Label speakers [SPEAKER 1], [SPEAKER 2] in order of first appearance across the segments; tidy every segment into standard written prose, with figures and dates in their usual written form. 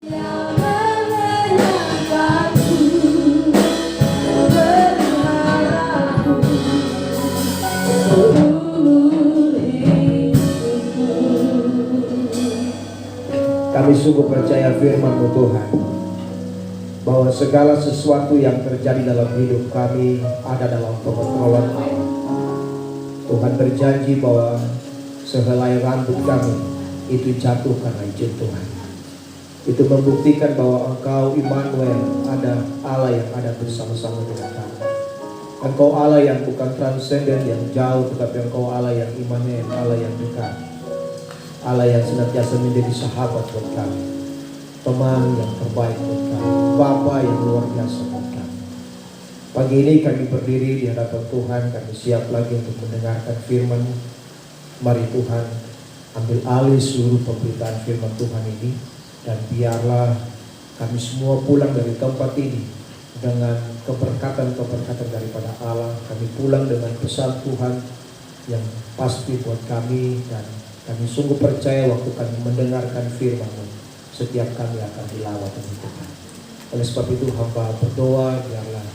[SPEAKER 1] Kami sungguh percaya firman-Mu Tuhan, bahwa segala sesuatu yang terjadi dalam hidup kami ada dalam pengontrolan Allah. Tuhan berjanji bahwa sehelai rambut kami itu jatuh karena izin Tuhan. Itu membuktikan bahwa Engkau Immanuel, ada Allah yang ada bersama-sama dengan kami. Engkau Allah yang bukan transenden, yang jauh, tetapi Engkau Allah yang Immanuel, Allah yang dekat, Allah yang senantiasa menjadi sahabat buat kami, teman yang terbaik buat kami, Bapa yang luar biasa buat kami. Pagi ini kami berdiri di hadapan Tuhan, kami siap lagi untuk mendengarkan firman-Mu. Mari Tuhan, ambil alih seluruh pemberitaan firman Tuhan ini, dan biarlah kami semua pulang dari tempat ini dengan keberkatan-keberkatan daripada Allah. Kami pulang dengan pesan Tuhan yang pasti buat kami, dan kami sungguh percaya waktu kami mendengarkan firman-Mu, setiap kami akan dilawat oleh Tuhan. Oleh sebab itu hamba berdoa, biarlah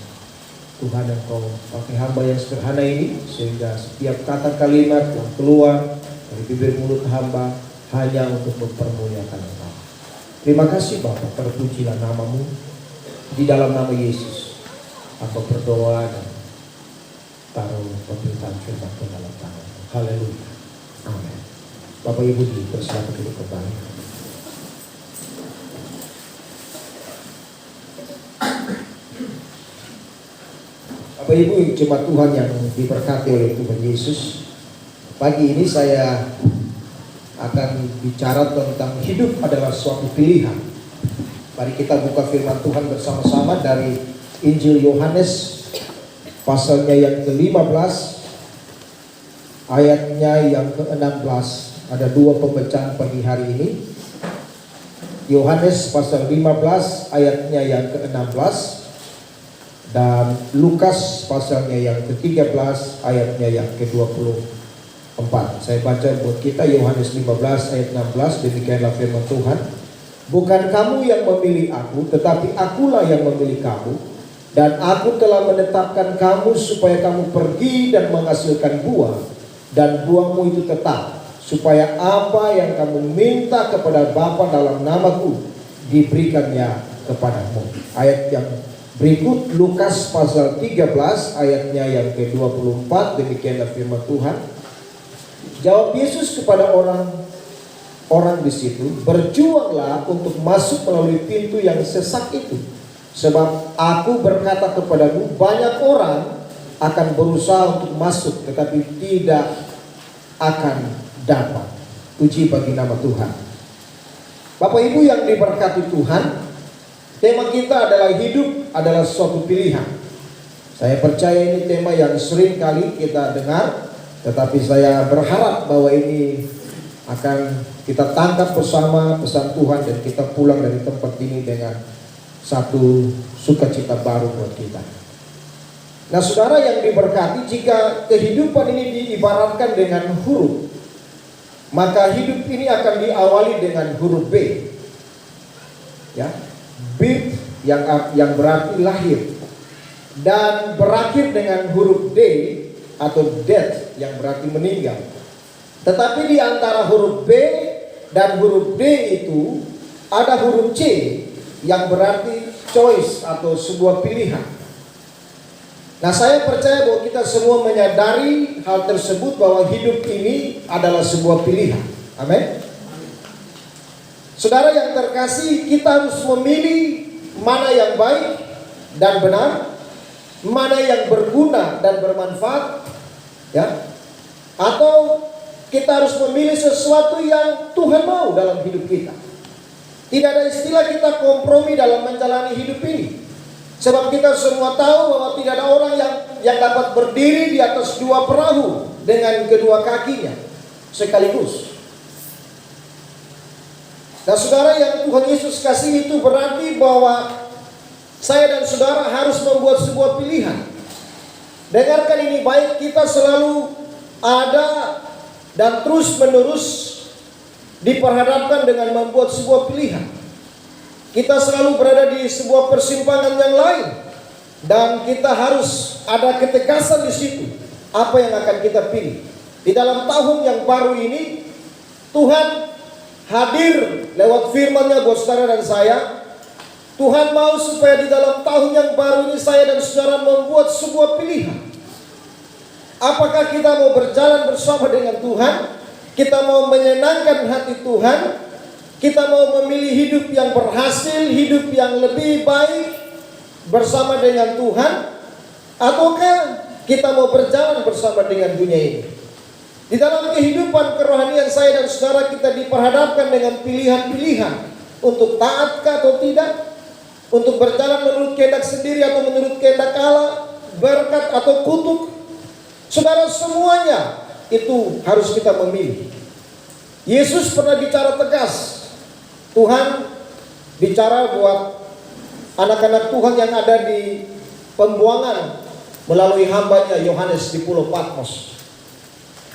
[SPEAKER 1] Tuhan Engkau pakai hamba yang sederhana ini, sehingga setiap kata kalimat yang keluar dari bibir mulut hamba hanya untuk mempermuliakan Engkau. Terima kasih Bapa, terpujilah nama-Mu. Di dalam nama Yesus hamba berdoa dan taruh pemberitaan firman ke dalam tangan. Haleluya. Amin. Bapak Ibu dipersilakan duduk kembali. Bapak Ibu jemaat Tuhan yang diberkati oleh Tuhan Yesus, pagi ini saya akan bicara tentang hidup adalah suatu pilihan. Mari kita buka firman Tuhan bersama-sama dari Injil Yohanes pasalnya yang ke-15 ayatnya yang ke-16. Ada dua pembacaan pagi hari ini. Yohanes pasal 15 ayatnya yang ke-16 dan Lukas pasalnya yang ke-13 ayatnya yang ke-24. Saya baca buat kita Yohanes 15 ayat 16. Demikianlah firman Tuhan. Bukan kamu yang memilih aku, tetapi akulah yang memilih kamu, dan aku telah menetapkan kamu supaya kamu pergi dan menghasilkan buah, dan buahmu itu tetap, supaya apa yang kamu minta kepada Bapa dalam namaku diberikannya kepadamu. Ayat yang berikut Lukas pasal 13 ayatnya yang ke-24. Demikianlah firman Tuhan. Jawab Yesus kepada orang di situ, berjuanglah untuk masuk melalui pintu yang sesak itu, sebab aku berkata kepadamu, banyak orang akan berusaha untuk masuk tetapi tidak akan dapat. Puji bagi nama Tuhan. Bapak Ibu yang diberkati Tuhan, tema kita adalah hidup adalah suatu pilihan. Saya percaya ini tema yang sering kali kita dengar, tetapi saya berharap bahwa ini akan kita tangkap bersama pesan Tuhan, dan kita pulang dari tempat ini dengan satu sukacita baru buat kita. Nah saudara yang diberkati, jika kehidupan ini diibaratkan dengan huruf, maka hidup ini akan diawali dengan huruf B. Ya, birth yang berarti lahir, dan berakhir dengan huruf D atau death yang berarti meninggal. Tetapi di antara huruf B dan huruf D itu ada huruf C yang berarti choice atau sebuah pilihan. Nah saya percaya bahwa kita semua menyadari hal tersebut, bahwa hidup ini adalah sebuah pilihan. Amin. Saudara yang terkasih, kita harus memilih mana yang baik dan benar, mana yang berguna dan bermanfaat, ya, atau kita harus memilih sesuatu yang Tuhan mau dalam hidup kita. Tidak ada istilah kita kompromi dalam menjalani hidup ini, sebab kita semua tahu bahwa tidak ada orang yang dapat berdiri di atas dua perahu dengan kedua kakinya sekaligus. Nah saudara yang Tuhan Yesus kasih, itu berarti bahwa saya dan saudara harus membuat sebuah pilihan. Dengarkan ini baik, kita selalu ada dan terus menerus diperhadapkan dengan membuat sebuah pilihan. Kita selalu berada di sebuah persimpangan yang lain, dan kita harus ada ketegasan di situ. Apa yang akan kita pilih di dalam tahun yang baru ini? Tuhan hadir lewat firman-Nya buat saudara dan saya. Tuhan mau supaya di dalam tahun yang baru ini saya dan saudara membuat sebuah pilihan. Apakah kita mau berjalan bersama dengan Tuhan? Kita mau menyenangkan hati Tuhan? Kita mau memilih hidup yang berhasil, hidup yang lebih baik bersama dengan Tuhan? Ataukah kita mau berjalan bersama dengan dunia ini? Di dalam kehidupan kerohanian saya dan saudara, kita diperhadapkan dengan pilihan-pilihan. Untuk taatkah atau tidak? Untuk berjalan menurut kehendak sendiri atau menurut kehendak Allah? Berkat atau kutuk? Saudara, semuanya itu harus kita memilih. Yesus pernah bicara tegas. Tuhan bicara buat anak-anak Tuhan yang ada di pembuangan melalui hambanya Yohanes di Pulau Patmos.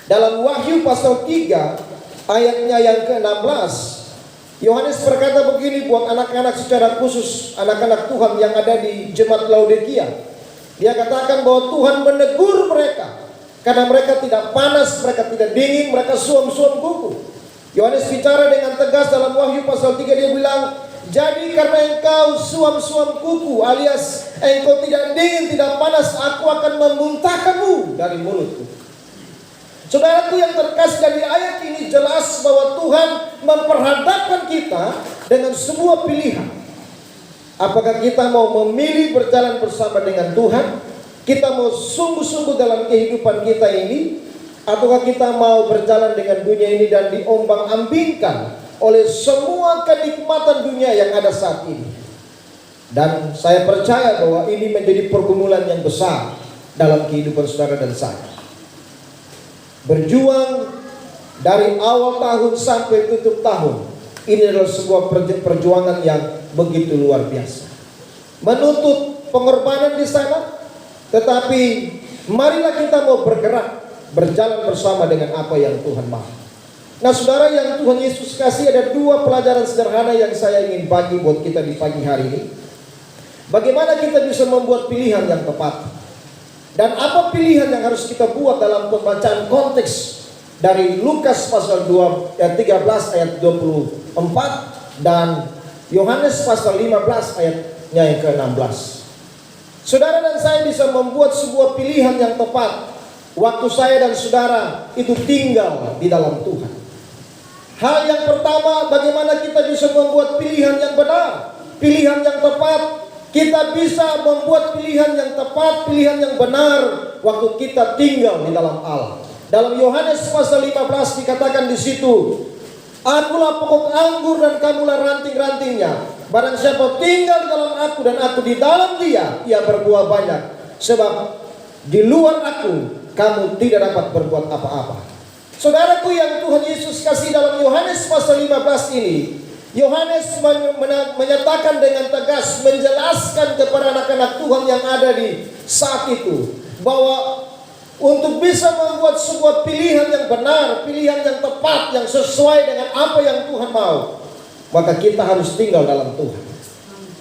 [SPEAKER 1] Dalam Wahyu pasal 3 ayatnya yang ke-16, Yohanes berkata begini buat anak-anak secara khusus, anak-anak Tuhan yang ada di jemaat Laodikia. Dia katakan bahwa Tuhan menegur mereka karena mereka tidak panas, mereka tidak dingin, mereka suam-suam kuku. Yohanes bicara dengan tegas dalam Wahyu pasal 3, dia bilang, jadi karena engkau suam-suam kuku alias engkau tidak dingin, tidak panas, aku akan memuntahkanmu dari mulutku. Saudaraku yang terkasih, dari ayat ini jelas bahwa Tuhan memperhadapkan kita dengan sebuah pilihan. Apakah kita mau memilih berjalan bersama dengan Tuhan? Kita mau sungguh-sungguh dalam kehidupan kita ini? Ataukah kita mau berjalan dengan dunia ini dan diombang-ambingkan oleh semua kenikmatan dunia yang ada saat ini? Dan saya percaya bahwa ini menjadi pergumulan yang besar dalam kehidupan saudara dan saya. Berjuang dari awal tahun sampai tutup tahun, ini adalah sebuah perjuangan yang begitu luar biasa. Menuntut pengorbanan di sana, tetapi marilah kita mau bergerak, berjalan bersama dengan apa yang Tuhan mau. Nah saudara yang Tuhan Yesus kasih, ada dua pelajaran sederhana yang saya ingin bagi buat kita di pagi hari ini. Bagaimana kita bisa membuat pilihan yang tepat, dan apa pilihan yang harus kita buat dalam pembacaan konteks dari Lukas pasal 13 ayat 24 dan Yohanes pasal 15 ayatnya yang ke-16. Saudara dan saya bisa membuat sebuah pilihan yang tepat waktu saya dan saudara itu tinggal di dalam Tuhan. Hal yang pertama, bagaimana kita bisa membuat pilihan yang benar, pilihan yang tepat. Kita bisa membuat pilihan yang tepat, pilihan yang benar waktu kita tinggal di dalam Allah. Dalam Yohanes pasal 15 dikatakan di situ, akulah pokok anggur dan kamulah ranting-rantingnya. Barang siapa tinggal di dalam aku dan aku di dalam dia, ia berbuah banyak. Sebab di luar aku, kamu tidak dapat berbuat apa-apa. Saudaraku yang Tuhan Yesus kasih, dalam Yohanes pasal 15 ini, Yohanes menyatakan dengan tegas, menjelaskan kepada anak-anak Tuhan yang ada di saat itu, bahwa untuk bisa membuat sebuah pilihan yang benar, pilihan yang tepat, yang sesuai dengan apa yang Tuhan mau, maka kita harus tinggal dalam Tuhan.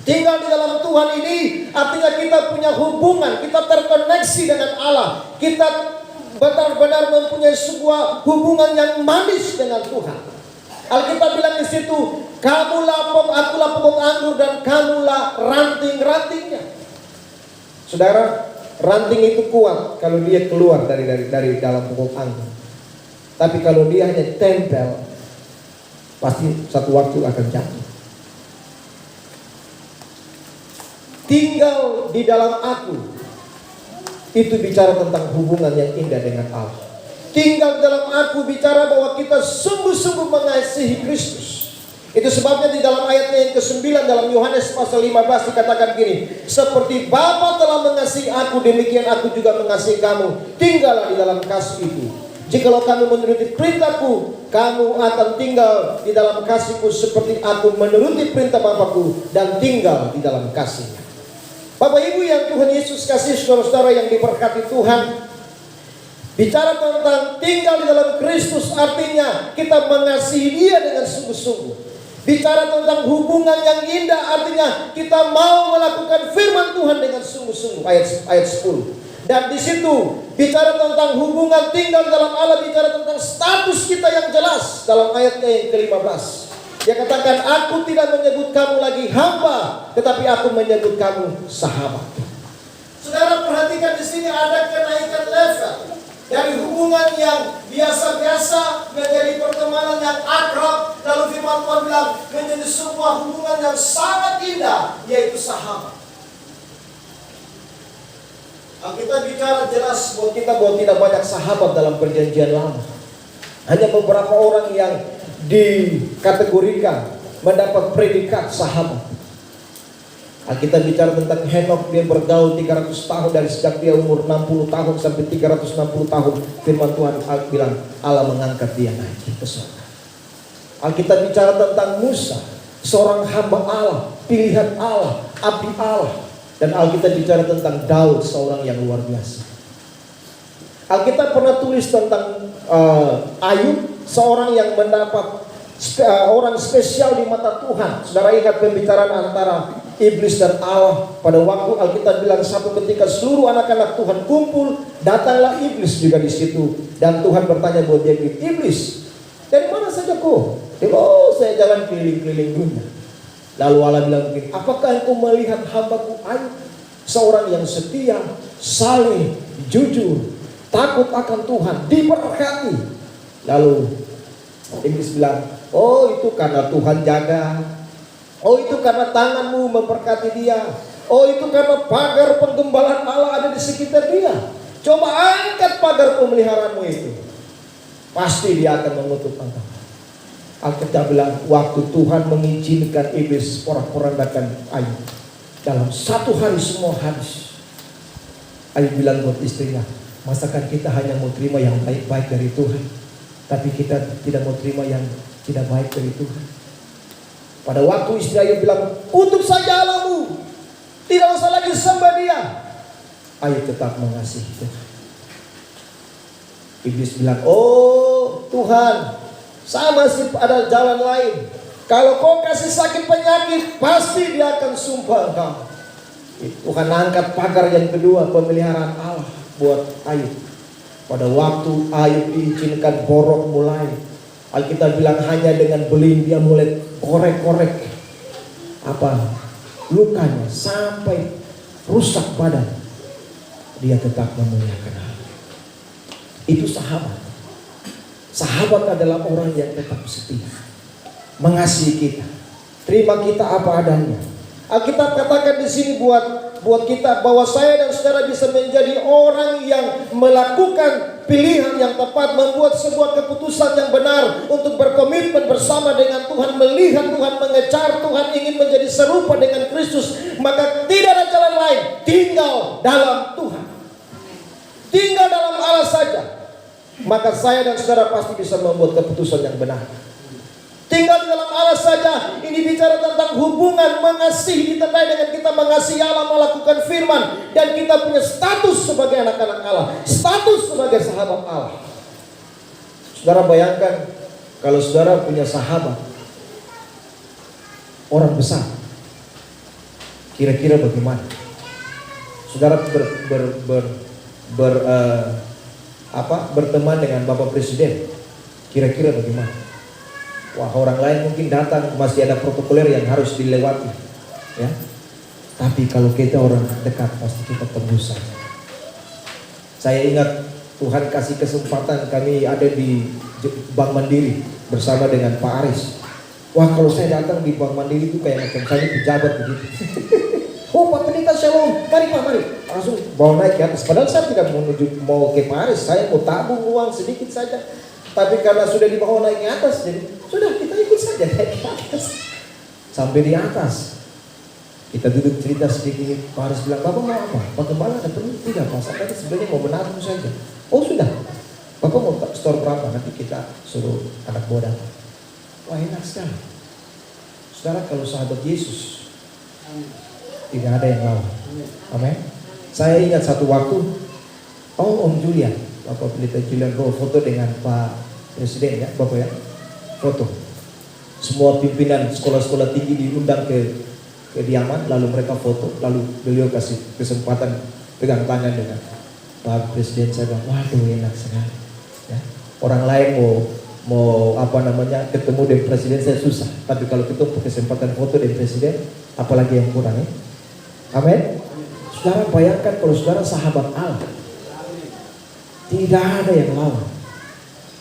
[SPEAKER 1] Tinggal di dalam Tuhan ini artinya kita punya hubungan, kita terkoneksi dengan Allah, kita benar-benar mempunyai sebuah hubungan yang manis dengan Tuhan. Alkitab bilang di situ, kamulah akulah pokok anggur dan kamulah ranting-rantingnya. Saudara, ranting itu kuat kalau dia keluar dari dalam pokok anggur. Tapi kalau dia hanya tempel, pasti satu waktu akan jatuh. Tinggal di dalam aku, itu bicara tentang hubungan yang indah dengan Allah. Tinggal dalam aku bicara bahwa kita sungguh-sungguh mengasihi Kristus. Itu sebabnya di dalam ayatnya yang ke-9 dalam Yohanes pasal 15 dikatakan gini, seperti Bapa telah mengasihi aku, demikian aku juga mengasihi kamu. Tinggallah di dalam kasih itu. Jikalau kamu menuruti perintahku, kamu akan tinggal di dalam kasihku seperti aku menuruti perintah Bapakku dan tinggal di dalam kasihnya. Bapak Ibu yang Tuhan Yesus kasih, saudara-saudara yang diberkati Tuhan, bicara tentang tinggal di dalam Kristus artinya kita mengasihi Dia dengan sungguh-sungguh. Bicara tentang hubungan yang indah artinya kita mau melakukan firman Tuhan dengan sungguh-sungguh. Ayat 10. Dan di situ bicara tentang hubungan tinggal dalam Allah, bicara tentang status kita yang jelas dalam ayatnya yang ke-15. Dia katakan, aku tidak menyebut kamu lagi hamba, tetapi aku menyebut kamu sahabat. Saudara perhatikan di sini ada kenaikan level dari hubungan yang biasa-biasa menjadi pertemanan yang akrab. Lalu firman Tuhan bilang menjadi sebuah hubungan yang sangat indah, yaitu sahabat. Kita bicara jelas buat kita bahwa tidak banyak sahabat dalam perjanjian lama. Hanya beberapa orang yang dikategorikan mendapat predikat sahabat. Kita bicara tentang Henok, dia bergaul 300 tahun dari sejak dia umur 60 tahun sampai 360 tahun. Firman Tuhan bilang Allah mengangkat dia naik ke surga. Kita bicara tentang Musa, seorang hamba Allah, pilihan Allah, abdi Allah. Dan Alkitab bicara tentang Daud, seorang yang luar biasa. Alkitab pernah tulis tentang Ayub, seorang yang mendapat orang spesial di mata Tuhan. Saudara ingat pembicaraan antara iblis dan Allah pada waktu Alkitab bilang satu ketika seluruh anak-anak Tuhan kumpul, datanglah iblis juga di situ. Dan Tuhan bertanya buat dia, iblis, dari mana saja kau? Dia, saya jalan keliling-keliling dunia. Lalu Allah bilang begini, apakah engkau melihat hambaku Ayub, seorang yang setia, saleh, jujur, takut akan Tuhan, diberkati. Lalu iblis bilang, oh itu karena Tuhan jaga, oh itu karena tanganmu memberkati dia, oh itu karena pagar penggembalaan Allah ada di sekitar dia. Coba angkat pagar pemeliharaanmu itu, pasti dia akan mengutuk engkau. Alkitab bilang waktu Tuhan mengizinkan iblis porak-porandakan Ayub, dalam satu hari semua habis. Ayub bilang buat istrinya, masakan kita hanya mau terima yang baik-baik dari Tuhan, tapi kita tidak mau terima yang tidak baik dari Tuhan. Pada waktu istri Ayub bilang, kutuk saja Allahmu, tidak usah lagi sembah dia, Ayub tetap mengasihi Tuhan. Iblis bilang, oh Tuhan, sama sih ada jalan lain. Kalau kau kasih sakit penyakit, pasti dia akan sumpah engkau. Tuhan angkat pagar yang kedua, pemeliharaan Allah buat Ayub. Pada waktu Ayub diizinkan borok mulai, Alkitab bilang hanya dengan beling dia mulai korek-korek lukanya sampai rusak badan, dia tetap memuliakan Allah. Itu sahabat. Sahabat adalah orang yang tetap setia, mengasihi kita, terima kita apa adanya. Alkitab katakan di sini buat kita bahwa saya dan saudara bisa menjadi orang yang melakukan pilihan yang tepat, membuat sebuah keputusan yang benar untuk berkomitmen bersama dengan Tuhan, melihat Tuhan, mengejar Tuhan, ingin menjadi serupa dengan Kristus. Maka tidak ada jalan lain, tinggal dalam Tuhan, tinggal dalam Allah saja. Maka saya dan saudara pasti bisa membuat keputusan yang benar. Tinggal di dalam Allah saja. Ini bicara tentang hubungan mengasihi, ditandai dengan kita mengasihi Allah, melakukan firman, dan kita punya status sebagai anak-anak Allah, status sebagai sahabat Allah. Saudara bayangkan kalau saudara punya sahabat orang besar, kira-kira bagaimana? Saudara berteman dengan Bapak Presiden, kira-kira bagaimana? Wah, orang lain mungkin datang masih ada protokoler yang harus dilewati, ya. Tapi kalau kita orang dekat pasti kita tembus saja. Saya ingat Tuhan kasih kesempatan kami ada di Bank Mandiri bersama dengan Pak Aris. Wah, kalau saya datang di Bank Mandiri itu kayak macam saya pejabat begitu. Oh Pak Pendeta Shalom, mari Pak, mari. Langsung bawa naik ke atas. Padahal saya tidak mau ke Paris, saya mau tabung uang sedikit saja. Tapi karena sudah dibawa naik ke atas, jadi sudah kita ikut saja naik ke atas. Sampai di atas, kita duduk cerita sedikit. Pak Aris bilang, Bapak mau apa? Pak Gembala ada perlu? Tidak Pak, saya sebenarnya mau menabung saja. Oh sudah, Bapak mau store berapa? Nanti kita suruh anak buah datang. Wah enak sekali. Saudara, kalau sahabat Yesus tidak ada yang lawan. Amin. Saya ingat satu waktu, Om Julian, Bapak Pendeta Julian bawa foto dengan Pak Presiden ya, Bapak ya, foto. Semua pimpinan sekolah-sekolah tinggi diundang ke kediaman, lalu mereka foto, lalu beliau kasih kesempatan pegang tangan dengan Pak Presiden. Saya bilang, waduh enak sekali. Ya. Orang lain mau ketemu dengan presiden saya susah, tapi kalau ketemu kesempatan foto dengan presiden, apalagi yang kurang ya. Amin. Saudara bayangkan kalau saudara sahabat Allah, tidak ada yang lawan.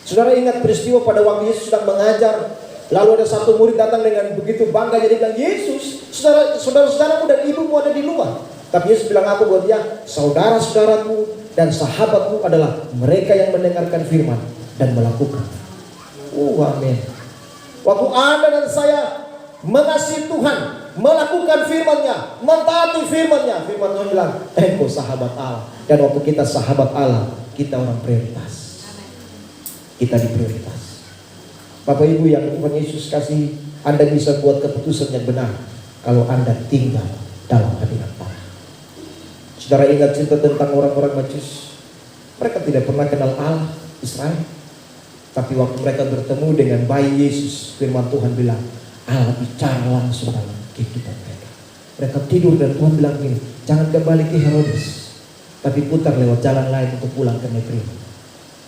[SPEAKER 1] Saudara ingat peristiwa pada waktu Yesus sedang mengajar, lalu ada satu murid datang dengan begitu bangga, jadi bilang, Yesus, saudara-saudaramu dan ibumu ada di luar. Tapi Yesus bilang apa buat dia? Saudara-saudaraku dan sahabatmu adalah mereka yang mendengarkan firman dan melakukan. Amin. Waktu Anda dan saya mengasihi Tuhan, melakukan firman-Nya, mentaati firman-Nya, firman Tuhan bilang, engkau sahabat Allah. Dan waktu kita sahabat Allah, kita orang prioritas. Kita diprioritas. Bapak Ibu yang Tuhan Yesus kasih, Anda bisa buat keputusan yang benar kalau Anda tinggal dalam hadirat Allah. Saudara ingat cerita tentang orang-orang Majus? Mereka tidak pernah kenal Allah Israel. Tapi waktu mereka bertemu dengan bayi Yesus, firman Tuhan bilang, Allah bicara langsung dalam kehidupan mereka. Mereka tidur dan Tuhan bilang gini, jangan kembali ke Herodes, tapi putar lewat jalan lain untuk pulang ke negeri.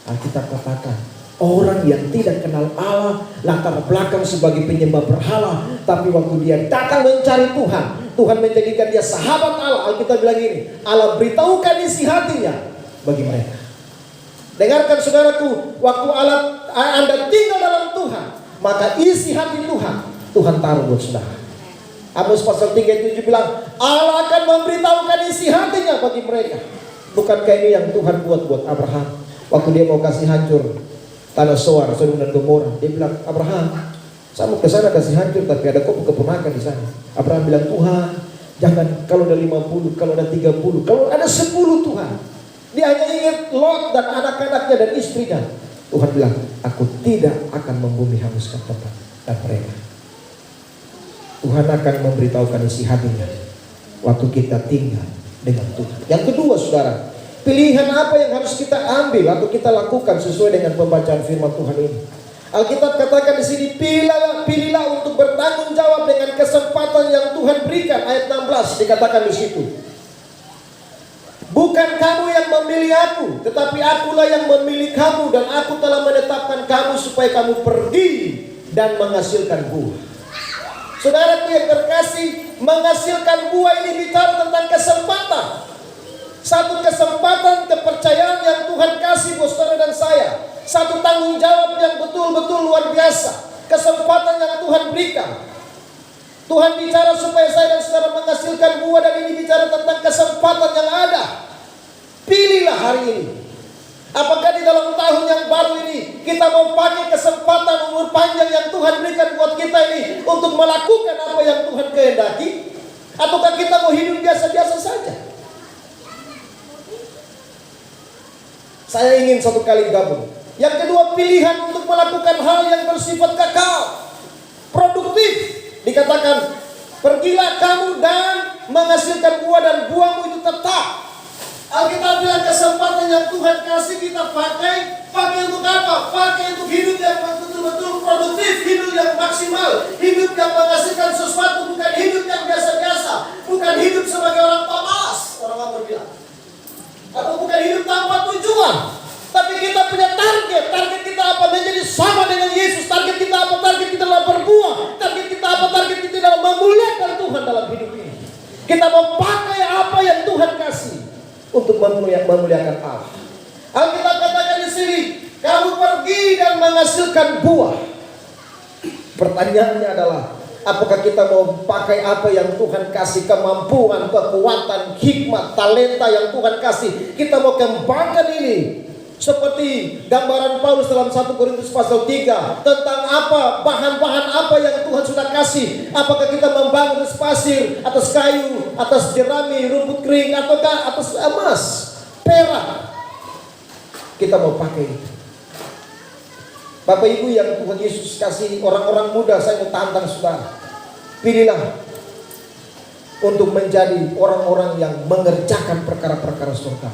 [SPEAKER 1] Alkitab katakan, orang yang tidak kenal Allah, latar belakang sebagai penyembah berhala, tapi waktu dia datang mencari Tuhan, Tuhan menjadikan dia sahabat Allah. Alkitab bilang gini, Allah beritahukan isi hatinya bagi mereka. Dengarkan saudaraku, waktu Anda tinggal dalam Tuhan, maka isi hati Tuhan taruh buat saudara. Amos pasal 3:7 bilang, Allah akan memberitahukan isi hatinya bagi mereka. Bukankah ini yang Tuhan buat Abraham? Waktu dia mau kasih hancur tanah Soar, Sodom dan Gomora, dia bilang, Abraham, saya mau ke sana kasih hancur, tapi ada kok keponakan di sana. Abraham bilang, Tuhan, jangan, kalau ada 50, kalau ada 30, kalau ada 10 Tuhan. Dia hanya ingat Lot dan anak-anaknya dan istrinya. Tuhan bilang, aku tidak akan membumi hanguskan tempat dan mereka. Tuhan akan memberitahukan isi hatinya waktu kita tinggal dengan Tuhan. Yang kedua saudara, pilihan apa yang harus kita ambil atau kita lakukan sesuai dengan pembacaan firman Tuhan ini. Alkitab katakan di sini, pilihlah untuk bertanggung jawab dengan kesempatan yang Tuhan berikan. Ayat 16 dikatakan di situ. Bukan kamu yang memilih aku, tetapi akulah yang memilih kamu, dan aku telah menetapkan kamu supaya kamu pergi dan menghasilkan buah. Saudaraku yang terkasih, menghasilkan buah ini bicara tentang kesempatan. Satu kesempatan kepercayaan yang Tuhan kasih buat saudara dan saya. Satu tanggung jawab yang betul-betul luar biasa. Kesempatan yang Tuhan berikan. Tuhan bicara supaya saya dan saudara menghasilkan buah, dan ini bicara tentang kesempatan yang ada. Pilihlah hari ini. Apakah di dalam tahun yang baru ini kita mau pakai kesempatan umur panjang yang Tuhan berikan buat kita ini untuk melakukan apa yang Tuhan kehendaki? Ataukah kita mau hidup biasa-biasa saja? Saya ingin satu kali gabung. Yang kedua, pilihan untuk melakukan hal yang bersifat kekal, produktif. Dikatakan, pergilah kamu dan menghasilkan buah, dan buahmu itu tetap. Alkitab bilang kesempatan yang Tuhan kasih kita pakai untuk apa? Pakai untuk hidup yang betul-betul produktif, hidup yang maksimal, hidup yang menghasilkan sesuatu, bukan hidup yang biasa-biasa, bukan hidup sebagai orang pemalas, orang berbilang, atau bukan hidup tanpa tujuan. Tapi kita punya target kita apa? Menjadi sama dengan Yesus. Target kita apa? Target kita adalah berbuah. Target kita apa? Target kita adalah memuliakan Tuhan dalam hidup ini. Kita mau pakai apa yang Tuhan kasih untuk memuliakan Allah. Alkitab katakan di sini, kamu pergi dan menghasilkan buah. Pertanyaannya adalah, apakah kita mau pakai apa yang Tuhan kasih, kemampuan, kekuatan, hikmat, talenta yang Tuhan kasih? Kita mau kembangkan ini. Seperti gambaran Paulus dalam 1 Korintus pasal 3 tentang apa, bahan-bahan apa yang Tuhan sudah kasih. Apakah kita membangun atas pasir, atas kayu, atas jerami, rumput kering, ataukah atas emas, perak? Kita mau pakai itu. Bapak Ibu yang Tuhan Yesus kasih, orang-orang muda, saya mau tantang saudara. Pilihlah untuk menjadi orang-orang yang mengerjakan perkara-perkara surga.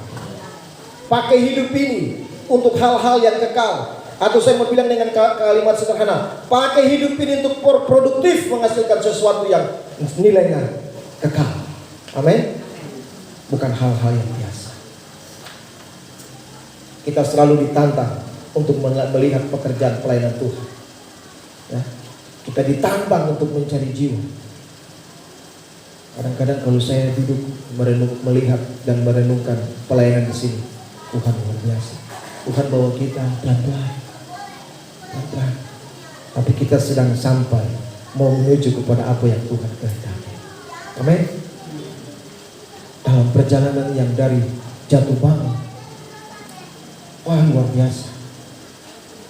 [SPEAKER 1] Pakai hidup ini untuk hal-hal yang kekal. Atau saya mau bilang dengan kalimat sederhana, pakai hidup ini untuk produktif, menghasilkan sesuatu yang nilainya kekal. Amin. Bukan hal-hal yang biasa. Kita selalu ditantang untuk melihat pekerjaan pelayanan Tuhan. Ya. Kita ditantang untuk mencari jiwa. Kadang-kadang kalau saya duduk melihat dan merenungkan pelayanan di sini, Tuhan luar biasa. Tuhan bawa kita pelan-pelan, pelan-pelan. Tapi kita sedang sampai mau menuju kepada apa yang Tuhan kehendaki. Amin. Dalam perjalanan yang dari jatuh bangun, wah luar biasa.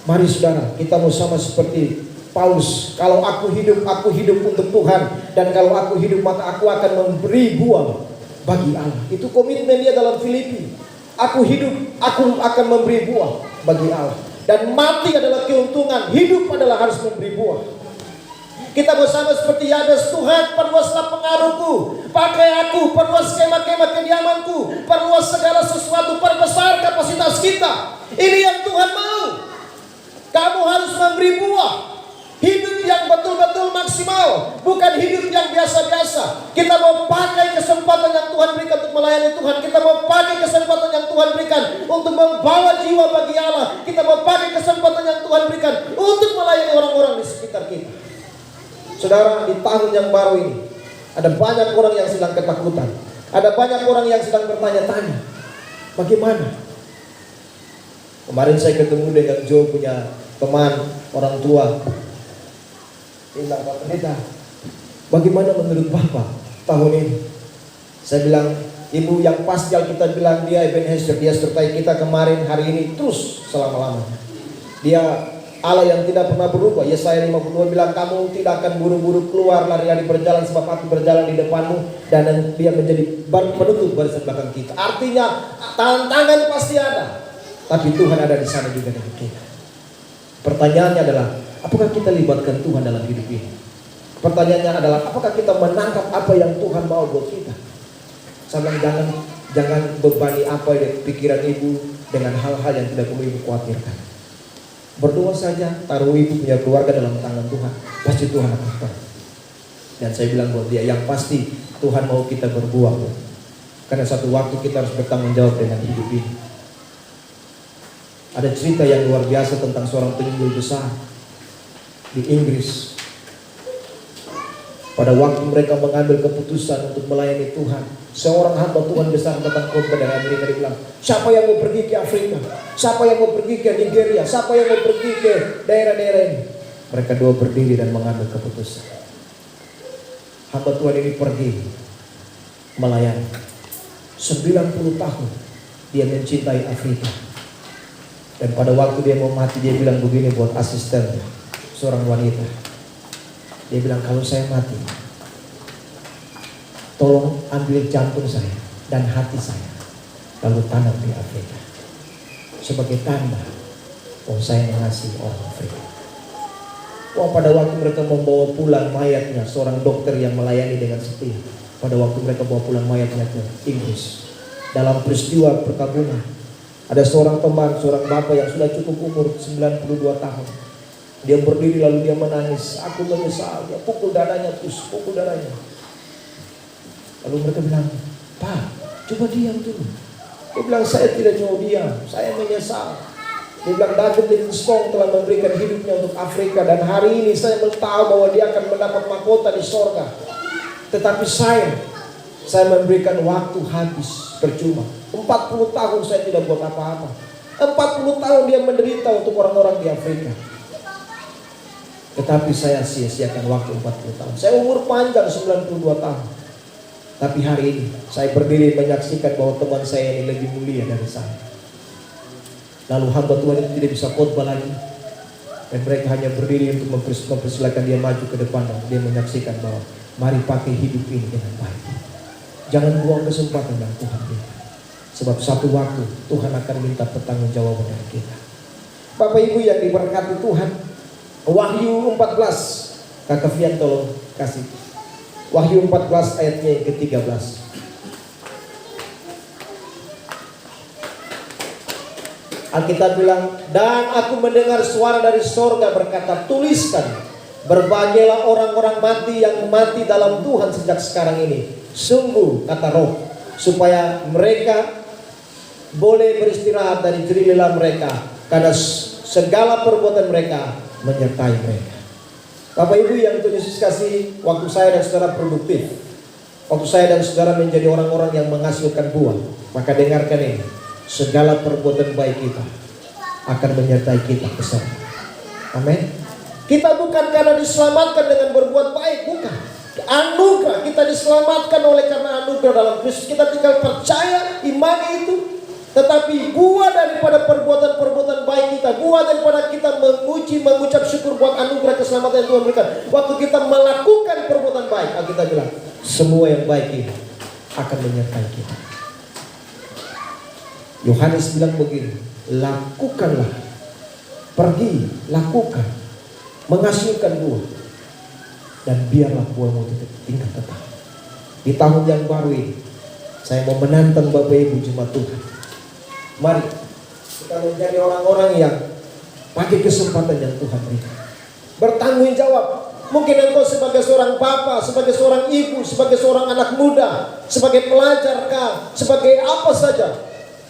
[SPEAKER 1] Mari saudara, kita mau sama seperti Paulus. Kalau aku hidup untuk Tuhan. Dan kalau aku hidup, maka aku akan memberi buah bagi Allah. Itu komitmen dia dalam Filipi. Aku hidup, aku akan memberi buah bagi Allah. Dan mati adalah keuntungan, hidup adalah harus memberi buah. Kita bersama seperti Yabes, Tuhan perluaslah pengaruhku, pakai aku, perluas kemah-kemah kediamanku, perluas segala sesuatu, perbesar kapasitas kita. Ini yang Tuhan mau. Kamu harus memberi buah. Hidup yang betul-betul maksimal, bukan hidup yang biasa-biasa. Kita mau pakai kesempatan yang Tuhan berikan untuk melayani Tuhan. Kita mau pakai kesempatan yang Tuhan berikan untuk membawa jiwa bagi Allah. Kita mau pakai kesempatan yang Tuhan berikan untuk melayani orang-orang di sekitar kita. Saudara, di tahun yang baru ini ada banyak orang yang sedang ketakutan. Ada banyak orang yang sedang bertanya-tanya, bagaimana? Kemarin saya ketemu dengan Joe, punya teman orang tua. Bilang, Pak Pendeta, bagaimana menurut Bapak tahun ini? Saya bilang, Ibu, yang pasti kita bilang dia Ebenezer, dia sertai kita kemarin, hari ini, terus selama-lamanya. Dia Allah yang tidak pernah berubah. Yesaya 52 bilang, kamu tidak akan buru-buru keluar lari-lari berjalan, sebab aku berjalan di depanmu, dan dia menjadi penutup barisan belakang kita. Artinya tantangan pasti ada, tapi Tuhan ada di sana juga dengan kita. Pertanyaannya adalah, apakah kita libatkan Tuhan dalam hidup ini? Pertanyaannya adalah, apakah kita menangkap apa yang Tuhan mau buat kita? Saya bilang, jangan bebani apa di pikiran ibu dengan hal-hal yang tidak perlu ibu khawatirkan. Berdoa saja, taruh ibu punya keluarga dalam tangan Tuhan, pasti Tuhan akan tahu. Dan saya bilang buat dia, yang pasti Tuhan mau kita berbuah, karena satu waktu kita harus bertanggung jawab dengan hidup ini. Ada cerita yang luar biasa tentang seorang penyembelih besar di Inggris. Pada waktu mereka mengambil keputusan untuk melayani Tuhan, seorang hamba Tuhan besar datang khotbah dari Amerika. Dia bilang, siapa yang mau pergi ke Afrika? Siapa yang mau pergi ke Nigeria? Siapa yang mau pergi ke daerah-daerah ini? Mereka dua berdiri dan mengambil keputusan. Hamba Tuhan ini pergi melayani. 90 tahun dia mencintai Afrika. Dan pada waktu dia mau mati, dia bilang begini buat asisten seorang wanita. Dia bilang, kalau saya mati, tolong ambil jantung saya dan hati saya, lalu tanam di Afrika, sebagai tanda bahwa saya mengasihi orang Afrika. Wah, pada waktu mereka membawa pulang mayatnya, seorang dokter yang melayani dengan setia, pada waktu mereka bawa pulang mayatnya ke Inggris, dalam peristiwa perkabungan, ada seorang teman, seorang bapak yang sudah cukup umur 92 tahun. Dia berdiri lalu dia menangis. Aku menyesal. Dia pukul dadanya, terus pukul dadanya. Lalu mereka bilang, Pak, coba diam dulu. Dia bilang, saya tidak mau diam, saya menyesal. Dia bilang, David Livingstone telah memberikan hidupnya untuk Afrika, dan hari ini saya tahu bahwa dia akan mendapat mahkota di sorga. Tetapi saya memberikan waktu habis percuma. 40 tahun saya tidak buat apa-apa. 40 tahun dia menderita untuk orang-orang di Afrika. Tetapi saya sia-siakan waktu 40 tahun. Saya umur panjang 92 tahun. Tapi hari ini saya berdiri menyaksikan bahwa teman saya ini lebih mulia dari saya. Lalu hamba Tuhan itu tidak bisa khotbah lagi. Dan mereka hanya berdiri untuk mempersilakan dia maju ke depan. Dan dia menyaksikan bahwa mari pakai hidup ini dengan baik. Jangan buang kesempatan yang Tuhan berikan. Sebab satu waktu Tuhan akan minta pertanggungjawaban dari kita. Bapak Ibu yang diberkati Tuhan, Wahyu 14, Kakak Fian tolong kasih. Wahyu 14 ayatnya yang ke-13. Alkitab bilang, dan aku mendengar suara dari sorga berkata, tuliskan, berbahagialah orang-orang mati yang mati dalam Tuhan sejak sekarang ini. Sungguh, kata Roh, supaya mereka boleh beristirahat dari jerih lelah mereka, karena segala perbuatan mereka menyertai mereka. Bapak Ibu yang Tuhan Yesus kasih, waktu saya dan saudara produktif, waktu saya dan saudara menjadi orang-orang yang menghasilkan buah, maka dengarkan ini, segala perbuatan baik kita akan menyertai kita ke sana. Amin. Kita bukan karena diselamatkan dengan berbuat baik, bukan. Anugerah, kita diselamatkan oleh karena anugerah dalam Kristus. Kita tinggal percaya, imani itu. Tetapi buah daripada perbuatan-perbuatan baik kita, buah daripada kita memuji, mengucap syukur buat anugerah keselamatan yang Tuhan berikan. Waktu kita melakukan perbuatan baik, kita bilang, semua yang baik ini akan menyertai kita. Yohanes bilang begini, lakukanlah, pergi, lakukan, menghasilkan buah, dan biarlah buahmu tinggal tetap. Di tahun yang baru ini, saya mau menantang Bapak Ibu jemaat Tuhan. Mari kita menjadi orang-orang yang pakai kesempatan yang Tuhan berikan, bertanggung jawab. Mungkin engkau sebagai seorang bapak, sebagai seorang ibu, sebagai seorang anak muda, sebagai pelajar kah, sebagai apa saja,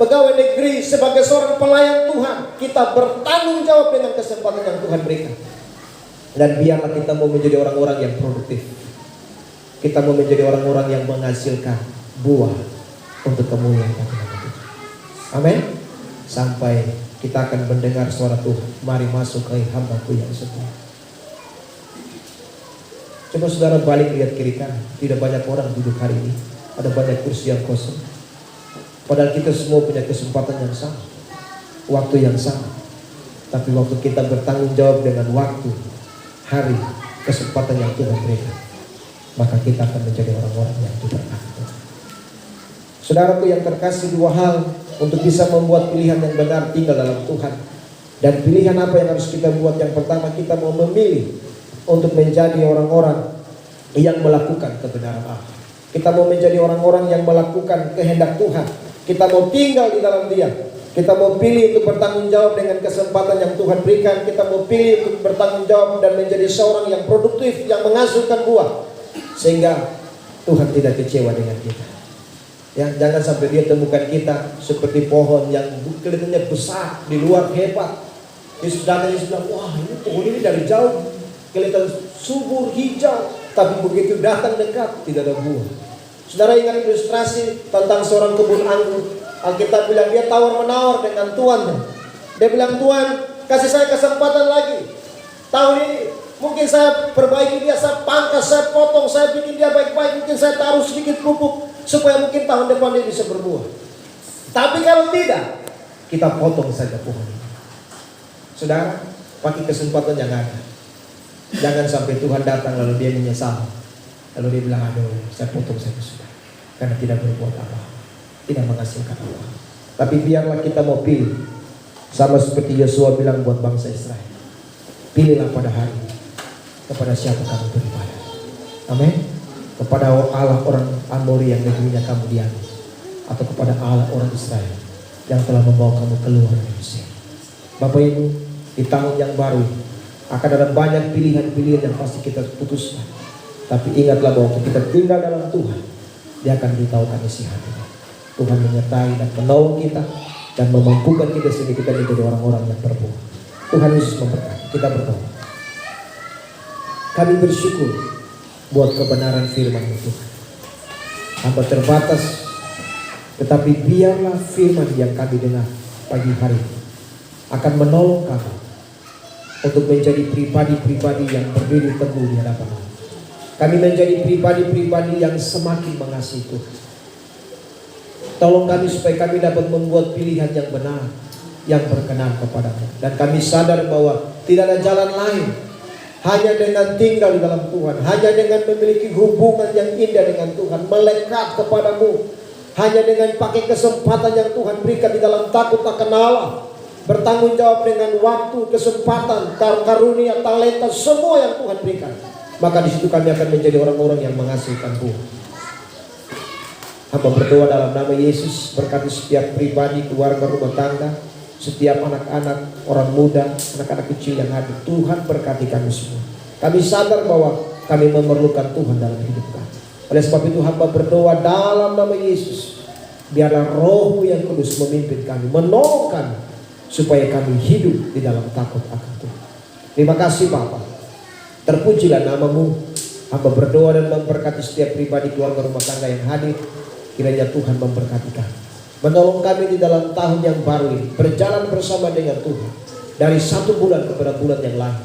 [SPEAKER 1] pegawai negeri, sebagai seorang pelayan Tuhan, kita bertanggung jawab dengan kesempatan yang Tuhan berikan. Dan biarlah kita mau menjadi orang-orang yang produktif. Kita mau menjadi orang-orang yang menghasilkan buah untuk kemuliaan Tuhan. Amin. Sampai kita akan mendengar suara Tuhan, mari masuk ke hamba-Ku yang setia. Coba saudara balik lihat kiri kanan, tidak banyak orang duduk hari ini, ada banyak kursi yang kosong. Padahal kita semua punya kesempatan yang sama, waktu yang sama. Tapi waktu kita bertanggung jawab dengan waktu, hari, kesempatan yang Tuhan berikan, maka kita akan menjadi orang-orang yang diberkati. Saudaraku yang terkasih, dua hal untuk bisa membuat pilihan yang benar tinggal dalam Tuhan. Dan pilihan apa yang harus kita buat? Yang pertama, kita mau memilih untuk menjadi orang-orang yang melakukan kebenaran Allah. Kita mau menjadi orang-orang yang melakukan kehendak Tuhan. Kita mau tinggal di dalam Dia. Kita mau pilih untuk bertanggung jawab dengan kesempatan yang Tuhan berikan. Kita mau pilih untuk bertanggung jawab dan menjadi seorang yang produktif, yang menghasilkan buah, sehingga Tuhan tidak kecewa dengan kita. Ya, jangan sampai Dia temukan kita seperti pohon yang kelihatannya besar, di luar hebat. Yesus datang, Yesus bilang, wah ini pohon ini dari jauh kelihatan subur, hijau, tapi begitu datang dekat tidak ada buah. Saudara ingat ilustrasi tentang seorang kebun anggur. Alkitab bilang dia tawar-menawar dengan tuannya. Dia bilang, Tuhan kasih saya kesempatan lagi. Tahun ini mungkin saya perbaiki dia, saya pangkas, saya potong, saya bikin dia baik-baik. Mungkin saya taruh sedikit pupuk supaya mungkin tahun depan dia bisa berbuah. Tapi kalau tidak, kita potong saja pohon ini. Saudara, pakai kesempatan yang ada. Jangan sampai Tuhan datang lalu dia menyesal, lalu dia bilang, aduh saya potong saja sudah, karena tidak berbuat apa, tidak menghasilkan apa. Tapi biarlah kita mau pilih, sama seperti Yosua bilang buat bangsa Israel, pilihlah pada hari ini kepada siapa kamu beribadah. Amin. Kepada Allah orang Amori yang negerinya kamu diambil, atau kepada Allah orang Israel yang telah membawa kamu keluar dari Mesir. Bapak Ibu, di tahun yang baru akan ada banyak pilihan-pilihan yang pasti kita putuskan. Tapi ingatlah bahwa kita tinggal dalam Tuhan, Dia akan beritahukan isi hatinya. Tuhan menyertai dan menolong kita dan memampukan kita sehingga kita menjadi orang-orang yang berbuah. Tuhan Yesus memberkati. Kita berdoa. Kami bersyukur buat kebenaran firman Tuhan. Hamba terbatas, tetapi biarlah firman yang kami dengar pagi hari ini akan menolong kami untuk menjadi pribadi-pribadi yang berdiri teguh di hadapan Allah. Kami menjadi pribadi-pribadi yang semakin mengasihi Tuhan. Tolong kami supaya kami dapat membuat pilihan yang benar, yang berkenan kepada-Mu. Dan kami sadar bahwa tidak ada jalan lain hanya dengan tinggal di dalam Tuhan, hanya dengan memiliki hubungan yang indah dengan Tuhan, melekat kepada-Mu, hanya dengan pakai kesempatan yang Tuhan berikan di dalam takut akan Allah, bertanggung jawab dengan waktu, kesempatan, karunia, talenta, semua yang Tuhan berikan. Maka di situ kami akan menjadi orang-orang yang menghasilkan buah. Hamba berdoa dalam nama Yesus, berkati setiap pribadi, keluarga, rumah tangga setiap anak-anak, orang muda, anak-anak kecil yang hadir. Tuhan berkati kami semua. Kami sadar bahwa kami memerlukan Tuhan dalam hidup kami. Oleh sebab itu hamba berdoa dalam nama Yesus, biarlah Roh-Mu yang kudus memimpin kami, menolong kami, supaya kami hidup di dalam takut akan Tuhan. Terima kasih Bapa. Terpujilah nama-Mu. Hamba berdoa dan memberkati setiap pribadi, keluarga, rumah tangga yang hadir. Kiranya Tuhan memberkati kami, menolong kami di dalam tahun yang baru ini, berjalan bersama dengan Tuhan dari satu bulan kepada bulan yang lain.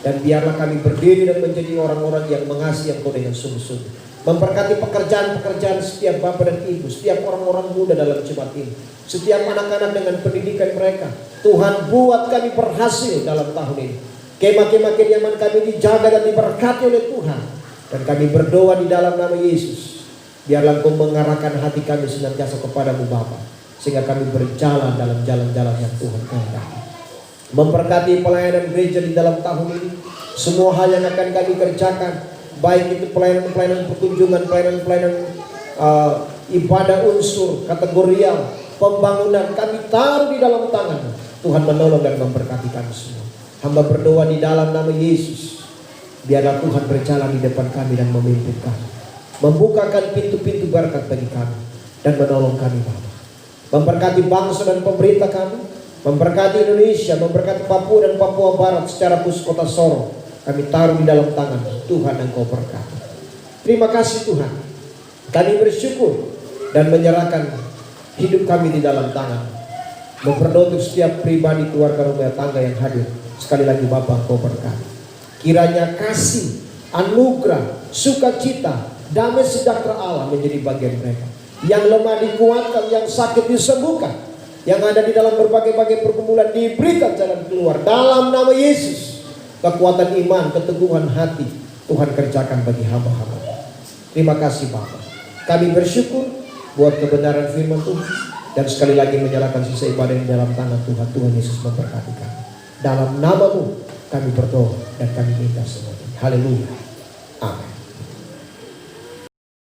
[SPEAKER 1] Dan biarlah kami berdiri dan menjadi orang-orang yang mengasihi Engkau dengan sungguh-sungguh. Memberkati pekerjaan-pekerjaan setiap bapak dan ibu, setiap orang-orang muda dalam jemaat ini, setiap anak-anak dengan pendidikan mereka. Tuhan, buat kami berhasil dalam tahun ini. Kemah-kemah kediaman kami dijaga dan diberkati oleh Tuhan. Dan kami berdoa di dalam nama Yesus, biarlah Engkau mengarahkan hati kami senantiasa kepadamu Bapa, sehingga kami berjalan dalam jalan-jalan yang Tuhan kehendaki. Memberkati pelayanan gereja di dalam tahun ini, semua hal yang akan kami kerjakan, baik itu pelayanan-pelayanan perkunjungan, pelayanan-pelayanan ibadah unsur, kategorial, pembangunan, kami taruh di dalam tangan. Tuhan menolong dan memberkati kami semua. Hamba berdoa di dalam nama Yesus, biarlah Tuhan berjalan di depan kami dan memimpin kami, membukakan pintu-pintu berkat bagi kami, dan menolong kami Bapa. Memberkati bangsa dan pemerintah kami, memberkati Indonesia, memberkati Papua dan Papua Barat secara khusus kota Sorong. Kami taruh di dalam tangan Tuhan, Engkau berkati. Terima kasih Tuhan. Kami bersyukur dan menyerahkan hidup kami di dalam tangan. Berdoa untuk setiap pribadi, keluarga, rumah tangga yang hadir. Sekali lagi Bapa, Engkau berkati. Kiranya kasih, anugerah, sukacita, damai sejahtera Allah menjadi bagian mereka. Yang lemah dikuatkan, yang sakit disembuhkan, yang ada di dalam berbagai-bagai pergumulan diberikan jalan keluar dalam nama Yesus. Kekuatan iman, keteguhan hati Tuhan kerjakan bagi hamba-hamba. Terima kasih Bapa. Kami bersyukur buat kebenaran firman Tuhan, dan sekali lagi menyerahkan sisa ibadah di dalam tangan Tuhan. Tuhan Yesus memberkati kami. Dalam nama-Mu kami berdoa dan kami minta semua. Haleluya. Amin.